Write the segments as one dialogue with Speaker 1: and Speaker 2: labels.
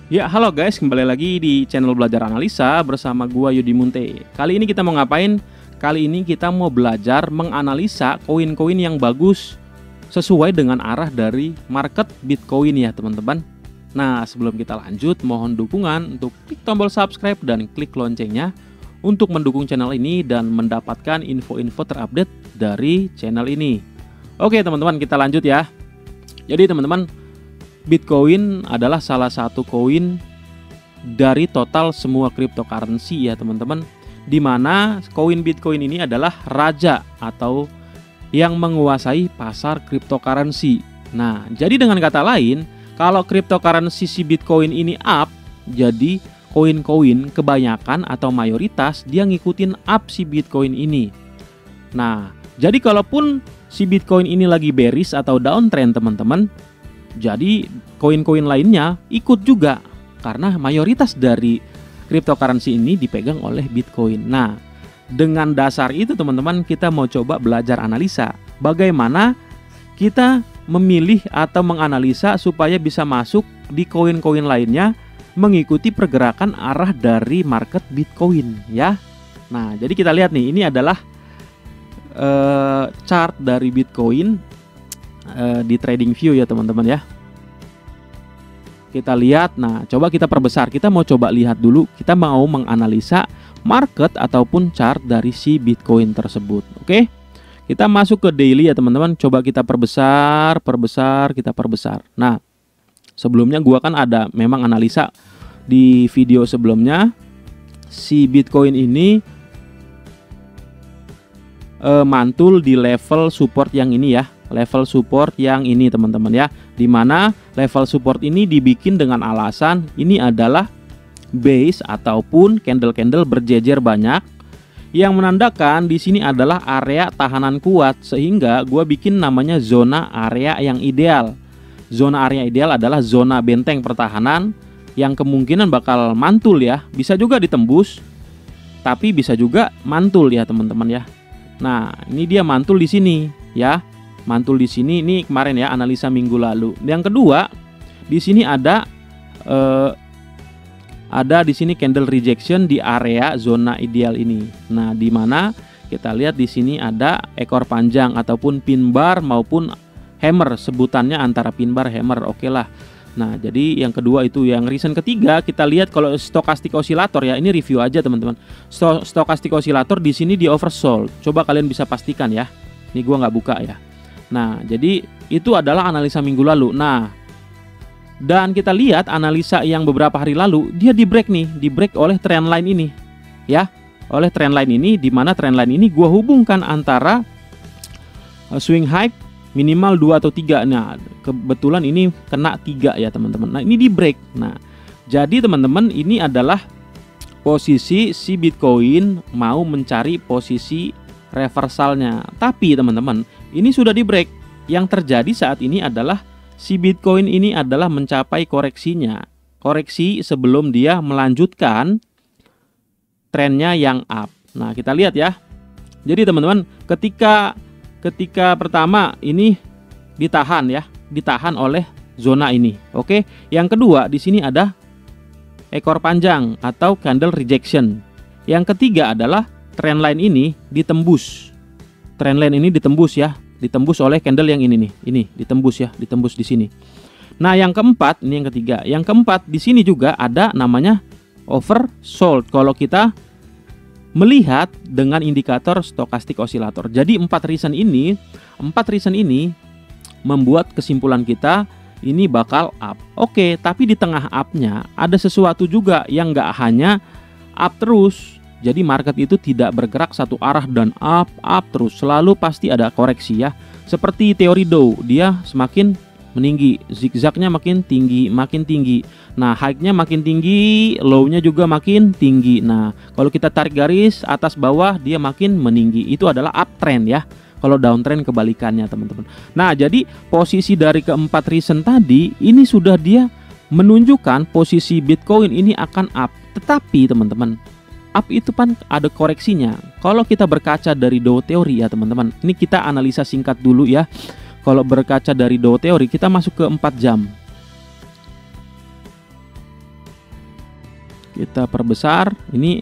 Speaker 1: Ya, halo guys, kembali lagi di channel Belajar Analisa bersama gua Yudi Munte. Kali ini kita mau ngapain? Kali ini kita mau belajar menganalisa koin-koin yang bagus sesuai dengan arah dari market Bitcoin ya, teman-teman. Nah, sebelum kita lanjut, mohon dukungan untuk klik tombol subscribe dan klik loncengnya untuk mendukung channel ini dan mendapatkan info-info terupdate dari channel ini. Oke, teman-teman, kita lanjut ya. Jadi, teman-teman, Bitcoin adalah salah satu koin dari total semua cryptocurrency ya teman-teman, di mana koin Bitcoin ini adalah raja atau yang menguasai pasar cryptocurrency. Nah, jadi dengan kata lain, kalau cryptocurrency si Bitcoin ini up, jadi koin-koin kebanyakan atau mayoritas dia ngikutin up si Bitcoin ini. Nah, jadi kalaupun si Bitcoin ini lagi bearish atau downtrend teman-teman, jadi koin-koin lainnya ikut juga karena mayoritas dari cryptocurrency ini dipegang oleh Bitcoin. Nah, dengan dasar itu teman-teman, kita mau coba belajar analisa bagaimana kita memilih atau menganalisa supaya bisa masuk di koin-koin lainnya mengikuti pergerakan arah dari market Bitcoin ya. Nah, jadi kita lihat nih, ini adalah chart dari Bitcoin di TradingView ya teman-teman ya. Kita lihat, nah coba kita perbesar. Kita mau coba lihat dulu, kita mau menganalisa market ataupun chart dari si Bitcoin tersebut. Oke, kita masuk ke daily ya teman-teman. Coba kita perbesar, kita perbesar. Nah, sebelumnya gua kan ada memang analisa di video sebelumnya. Si Bitcoin ini mantul di level support yang ini ya, level support yang ini teman-teman ya, dimana level support ini dibikin dengan alasan ini adalah base ataupun candle-candle berjejer banyak yang menandakan di sini adalah area tahanan kuat, sehingga gua bikin namanya zona area yang ideal. Zona area ideal adalah zona benteng pertahanan yang kemungkinan bakal mantul ya, bisa juga ditembus tapi bisa juga mantul ya teman-teman ya. Nah, ini dia mantul di sini ya. Mantul di sini, ini kemarin ya analisa minggu lalu. Yang kedua, di sini ada di sini candle rejection di area zona ideal ini. Nah, di mana kita lihat di sini ada ekor panjang ataupun pin bar maupun hammer, sebutannya antara pin bar hammer. Oke lah. Nah, jadi yang kedua itu. Yang reason ketiga, kita lihat kalau stochastic oscillator ya, ini review aja teman-teman. Stochastic oscillator di sini di oversold. Coba kalian bisa pastikan ya. Ini gua nggak buka ya. Nah, jadi itu adalah analisa minggu lalu. Nah, dan kita lihat analisa yang beberapa hari lalu, dia di break nih, di break oleh trendline ini ya, oleh trendline ini, di mana trendline ini gua hubungkan antara swing high minimal 2 atau 3. Nah, kebetulan ini kena 3 ya teman-teman. Nah, ini di break. Nah, jadi teman-teman, ini adalah posisi si Bitcoin mau mencari posisi reversalnya. Tapi teman-teman, ini sudah di break. Yang terjadi saat ini adalah si Bitcoin ini adalah mencapai koreksinya. Koreksi sebelum dia melanjutkan trennya yang up. Nah, kita lihat ya. Jadi teman-teman, ketika pertama ini ditahan ya, ditahan oleh zona ini. Oke. Yang kedua, di sini ada ekor panjang atau candle rejection. Yang ketiga adalah trendline ini ditembus. Trendline ini ditembus ya, ditembus oleh candle yang ini nih. Ini ditembus ya, ditembus di sini. Nah, yang keempat, ini yang ketiga. Yang keempat, di sini juga ada namanya oversold kalau kita melihat dengan indikator stochastic oscillator. Jadi empat reason ini membuat kesimpulan kita ini bakal up. Oke, tapi di tengah upnya ada sesuatu juga yang nggak hanya up terus. Jadi market itu tidak bergerak satu arah dan up terus, selalu pasti ada koreksi ya. Seperti teori Dow, dia semakin meninggi, zigzagnya makin tinggi. Nah, high-nya makin tinggi, low-nya juga makin tinggi. Nah, kalau kita tarik garis atas bawah, dia makin meninggi. Itu adalah uptrend ya. Kalau downtrend kebalikannya teman-teman. Nah, jadi posisi dari keempat reason tadi ini sudah dia menunjukkan posisi Bitcoin ini akan up. Tetapi teman-teman, up itu kan ada koreksinya. Kalau kita berkaca dari Dow teori ya teman-teman, ini kita analisa singkat dulu ya. Kalau berkaca dari Dow teori, kita masuk ke 4 jam. Kita perbesar. Ini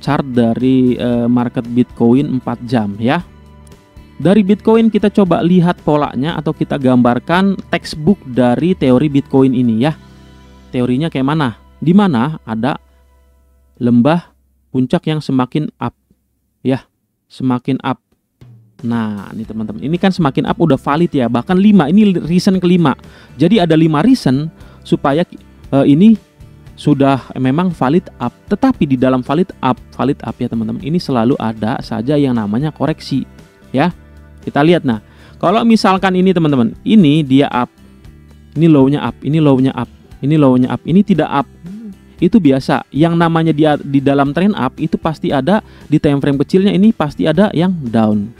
Speaker 1: chart dari market Bitcoin 4 jam ya. Dari Bitcoin kita coba lihat polanya atau kita gambarkan textbook dari teori Bitcoin ini ya. Teorinya kayak mana? Di mana ada lembah puncak yang semakin up ya, semakin up. Nah, ini teman-teman, ini kan semakin up udah valid ya, bahkan 5, ini reason kelima. Jadi ada 5 reason supaya ini sudah memang valid up. Tetapi di dalam valid up ya teman-teman, ini selalu ada saja yang namanya koreksi ya. Kita lihat, nah kalau misalkan ini teman-teman, ini dia up, ini low-nya up, ini low-nya up, ini low-nya up, ini tidak up, itu biasa. Yang namanya dia di dalam trend up itu pasti ada di time frame kecilnya, ini pasti ada yang down.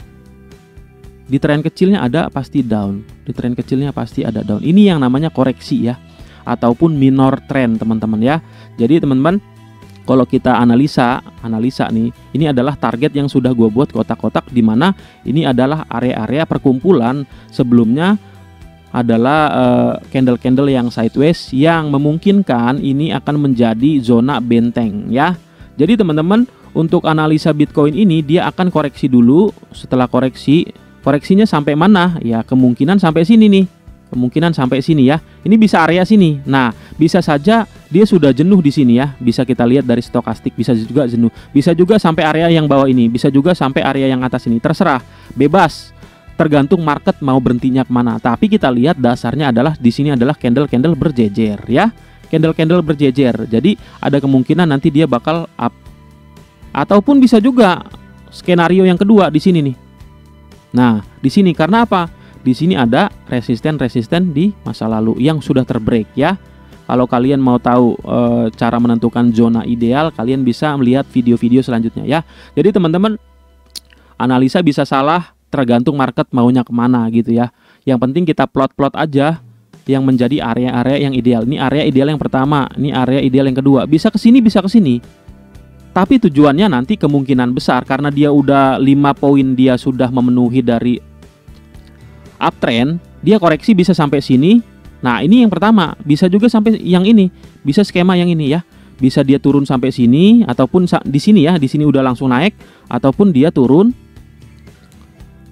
Speaker 1: Di tren kecilnya ada pasti down, di tren kecilnya pasti ada down. Ini yang namanya koreksi ya, ataupun minor trend teman-teman ya. Jadi teman-teman, kalau kita analisa nih, ini adalah target yang sudah gue buat kotak-kotak, di mana ini adalah area-area perkumpulan. Sebelumnya adalah candle-candle yang sideways yang memungkinkan ini akan menjadi zona benteng ya. Jadi teman-teman, untuk analisa Bitcoin ini dia akan koreksi dulu. Setelah koreksinya sampai mana? Ya kemungkinan sampai sini nih. Kemungkinan sampai sini ya. Ini bisa area sini. Nah, bisa saja dia sudah jenuh di sini ya. Bisa kita lihat dari stokastik, bisa juga jenuh. Bisa juga sampai area yang bawah ini, bisa juga sampai area yang atas ini. Terserah, bebas. Tergantung market mau berhentinya kemana. Tapi kita lihat dasarnya adalah di sini adalah candle-candle berjejer ya. Candle-candle berjejer. Jadi ada kemungkinan nanti dia bakal up. Ataupun bisa juga skenario yang kedua di sini nih. Nah, di sini karena apa? Di sini ada resisten-resisten di masa lalu yang sudah terbreak ya. Kalau kalian mau tahu cara menentukan zona ideal, kalian bisa melihat video-video selanjutnya ya. Jadi teman-teman, analisa bisa salah tergantung market maunya kemana gitu ya. Yang penting kita plot-plot aja yang menjadi area-area yang ideal. Ini area ideal yang pertama, ini area ideal yang kedua. Bisa ke sini, bisa ke sini. Tapi tujuannya nanti kemungkinan besar karena dia udah 5 poin dia sudah memenuhi dari uptrend, dia koreksi bisa sampai sini. Nah, ini yang pertama, bisa juga sampai yang ini, bisa skema yang ini ya. Bisa dia turun sampai sini ataupun di sini ya, di sini udah langsung naik, ataupun dia turun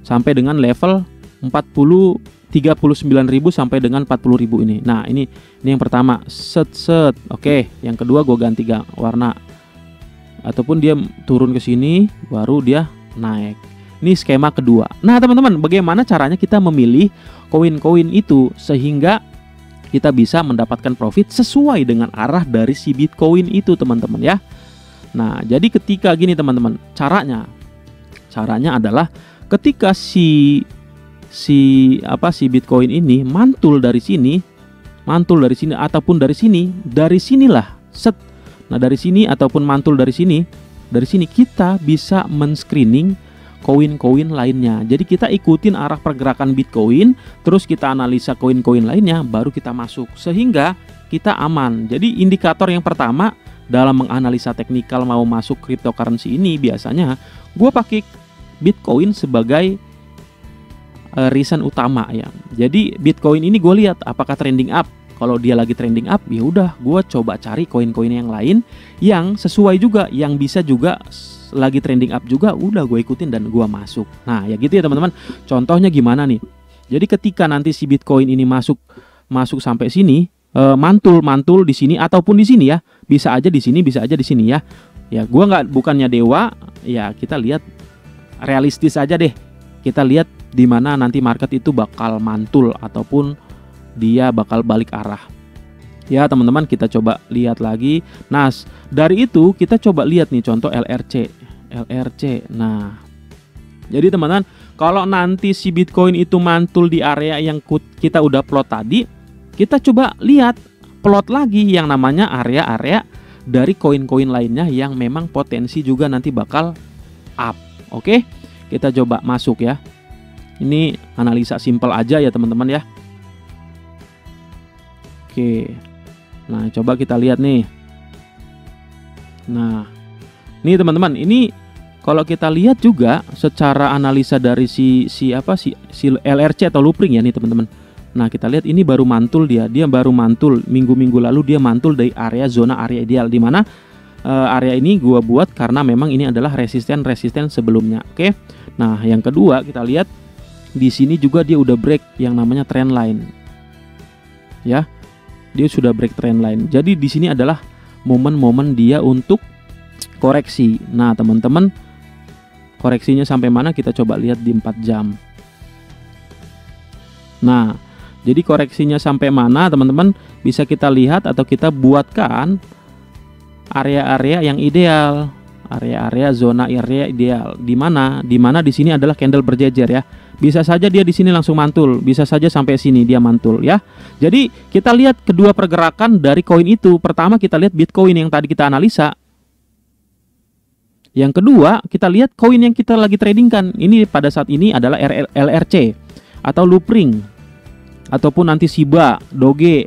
Speaker 1: sampai dengan level 39.000 sampai dengan 40.000 ini. Nah, ini yang pertama. Set. Oke, yang kedua gue ganti warna. Ataupun dia turun ke sini baru dia naik. Ini skema kedua. Nah teman-teman, bagaimana caranya kita memilih koin-koin itu sehingga kita bisa mendapatkan profit sesuai dengan arah dari si Bitcoin itu teman-teman ya. Nah jadi ketika gini teman-teman, caranya adalah ketika si Bitcoin ini mantul dari sini ataupun dari sinilah set. Nah dari sini ataupun mantul dari sini kita bisa men-screening koin-koin lainnya. Jadi kita ikutin arah pergerakan Bitcoin, terus kita analisa koin-koin lainnya, baru kita masuk sehingga kita aman. Jadi indikator yang pertama dalam menganalisa teknikal mau masuk cryptocurrency ini, biasanya gue pakai Bitcoin sebagai reason utama ya. Jadi Bitcoin ini gue lihat apakah trending up. Kalau dia lagi trending up, ya udah gue coba cari koin-koin yang lain yang sesuai juga, yang bisa juga lagi trending up juga, udah gue ikutin dan gue masuk. Nah ya gitu ya teman-teman. Contohnya gimana nih? Jadi ketika nanti si Bitcoin ini masuk sampai sini, mantul di sini ataupun di sini ya, bisa aja di sini, bisa aja di sini ya. Ya gue bukannya dewa, ya kita lihat realistis aja deh. Kita lihat di mana nanti market itu bakal mantul ataupun dia bakal balik arah. Ya teman-teman, kita coba lihat lagi. Nah dari itu kita coba lihat nih contoh LRC. Nah jadi teman-teman, kalau nanti si Bitcoin itu mantul di area yang kita udah plot tadi, kita coba lihat plot lagi yang namanya area-area dari koin-koin lainnya yang memang potensi juga nanti bakal up. Oke, kita coba masuk ya. Ini analisa simple aja ya teman-teman ya. Oke, nah coba kita lihat nih. Nah, nih teman-teman, ini kalau kita lihat juga secara analisa dari si LRC atau looping ya nih teman-teman. Nah, kita lihat ini baru mantul dia baru mantul minggu-minggu lalu, dia mantul dari zona area ideal, di mana area ini gua buat karena memang ini adalah resisten sebelumnya. Oke. Nah, yang kedua kita lihat di sini juga dia udah break yang namanya trend line. Ya. Dia sudah break trend line. Jadi di sini adalah momen-momen dia untuk koreksi. Nah, teman-teman, koreksinya sampai mana kita coba lihat di 4 jam. Nah, jadi koreksinya sampai mana teman-teman bisa kita lihat atau kita buatkan area-area yang ideal, area-area zona area ideal. Di mana di sini adalah candle berjejer ya. Bisa saja dia di sini langsung mantul, bisa saja sampai sini dia mantul ya. Jadi kita lihat kedua pergerakan dari koin itu. Pertama kita lihat Bitcoin yang tadi kita analisa. Yang kedua kita lihat koin yang kita lagi tradingkan. Ini pada saat ini adalah LRC atau Loopring ataupun nanti Shiba, Doge.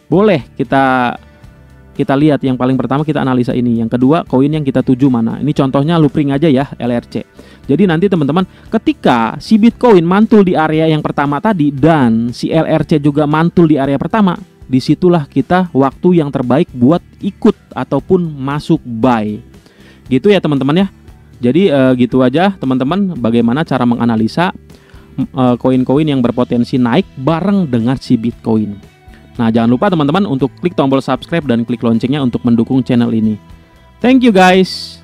Speaker 1: Boleh kita lihat yang paling pertama kita analisa ini. Yang kedua koin yang kita tuju mana. Ini contohnya Loopring aja ya, LRC. Jadi nanti teman-teman ketika si Bitcoin mantul di area yang pertama tadi dan si LRC juga mantul di area pertama, disitulah kita waktu yang terbaik buat ikut ataupun masuk buy. Gitu ya teman-teman ya. Jadi gitu aja teman-teman bagaimana cara menganalisa koin-koin yang berpotensi naik bareng dengan si Bitcoin. Nah, jangan lupa teman-teman untuk klik tombol subscribe dan klik loncengnya untuk mendukung channel ini. Thank you guys.